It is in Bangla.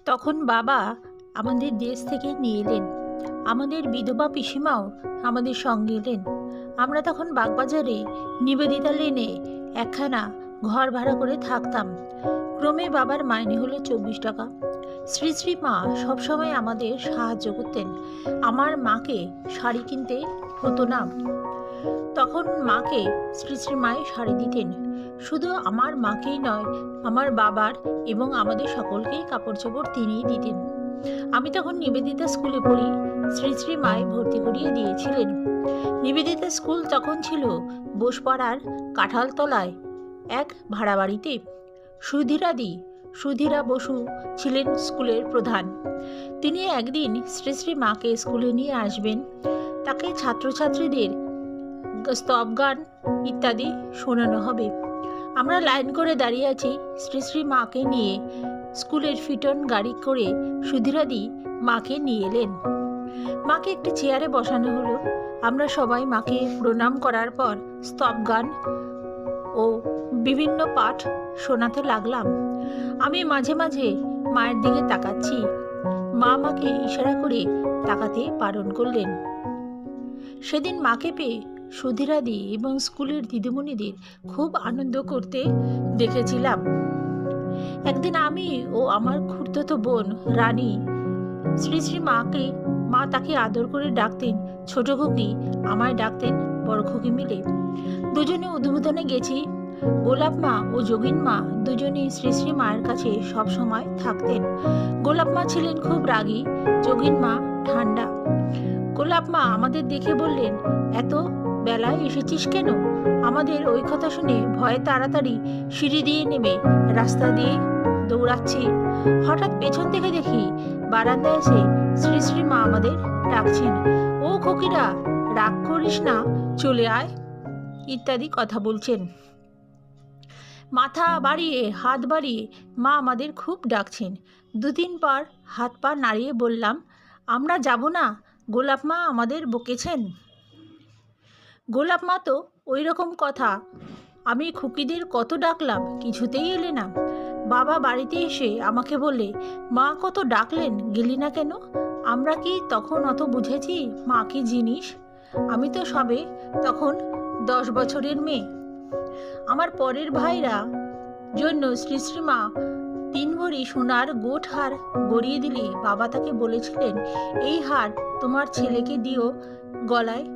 তখন বাবা আমাদের দেশ থেকে নিয়ে এলেন। আমাদের বিধবা পিসিমাও আমাদের সঙ্গে এলেন। আমরা তখন বাগবাজারে নিবেদিতা লেনে একখানা ঘর ভাড়া করে থাকতাম। ক্রমে বাবার মাইনে হলো 24 টাকা। শ্রী শ্রী মা সবসময় আমাদের সাহায্য করতেন। আমার মাকে শাড়ি কিনতে হতো না, তখন মাকে শ্রী শ্রী মাই শাড়ি দিতেন। শুধু আমার মাকেই নয়, আমার বাবার এবং আমাদের সকলকেই কাপড় চোপড় তিনিই দিতেন। আমি তখন নিবেদিতা স্কুলে পড়ি। শ্রী শ্রী মাই ভর্তি করিয়ে দিয়েছিলেন। নিবেদিতা স্কুল তখন ছিল বোসপাড়ার কাঁঠালতলায় এক ভাড়া বাড়িতে। সুধীরা বসু ছিলেন স্কুলের প্রধান। তিনি একদিন শ্রী শ্রী মাকে স্কুলে নিয়ে আসবেন। তাকে ছাত্রছাত্রীদের স্তব গান ইত্যাদি শোনানো হবে। আমরা লাইন করে দাঁড়িয়ে আছি। শ্রী শ্রী মাকে নিয়ে স্কুলের ফিটন গাড়ি করে সুধীরাদি মাকে নিয়ে এলেন। মাকে একটি চেয়ারে বসানো হলো। আমরা সবাই মাকে প্রণাম করার পর স্তব গান ও বিভিন্ন পাঠ শোনাতে লাগলাম। আমি মাঝে মাঝে মায়ের দিকে তাকাচ্ছি। মা আমাকে ইশারা করে তাকাতে বারণ করলেন। সেদিন মাকে পেয়ে সুধীরাদি এবং স্কুলের দিদিমণিদের খুব আনন্দ করতে দেখেছিলাম। একদিন আমি ও আমার খুড়তুতো বোন রানী শ্রী শ্রী মাকে, মা তাকে আদর করে ডাকতেন ছোট খুকি, আমায় ডাকতেন বড় খুকি মিলে। দুজনে উদ্বোধনে গেছি। গোলাপ মা ও যোগিন মা দুজনেই শ্রী শ্রী মায়ের কাছে সব সময় থাকতেন। গোলাপ মা ছিলেন খুব রাগী, যোগিন মা ঠান্ডা। গোলাপ মা আমাদের দেখে বললেন, এত বেলায় এসেছিস কেন? আমাদের ওই কথা শুনে ভয়ে তাড়াতাড়ি সিঁড়ি দিয়ে নেমে রাস্তা দিয়ে দৌড়াচ্ছি। হঠাৎ পেছন থেকে দেখি বারান্দায় এসে শ্রী শ্রী মা আমাদের ডাকছেন, ও খোকিরা, রাগ করিস না, চলে আয়, ইত্যাদি কথা বলছেন। মাথা বাড়িয়ে হাত বাড়িয়ে মা আমাদের খুব ডাকছেন। দুদিন পর হাত পা নাড়িয়ে বললাম, আমরা যাব না, গোলাপ মা আমাদের বকেছেন। গোলাপ মা তো ওই রকম কথা, আমি খুকিদের কত ডাকলাম, কিছুতেই এলে না। বাবা বাড়িতে এসে আমাকে বলে, মা কত ডাকলেন, গেলি না কেন? আমরা কি তখন অত বুঝেছি মা কি জিনিস? আমি তো সবে তখন 10 বছরের মেয়ে। আমার পরের ভাইরা জন্য শ্রী শ্রীমা 3 ভরি সোনার গোট হার গড়িয়ে দিলে বাবা তাকে বলেছিলেন, এই হার তোমার ছেলেকে দিও গলায়,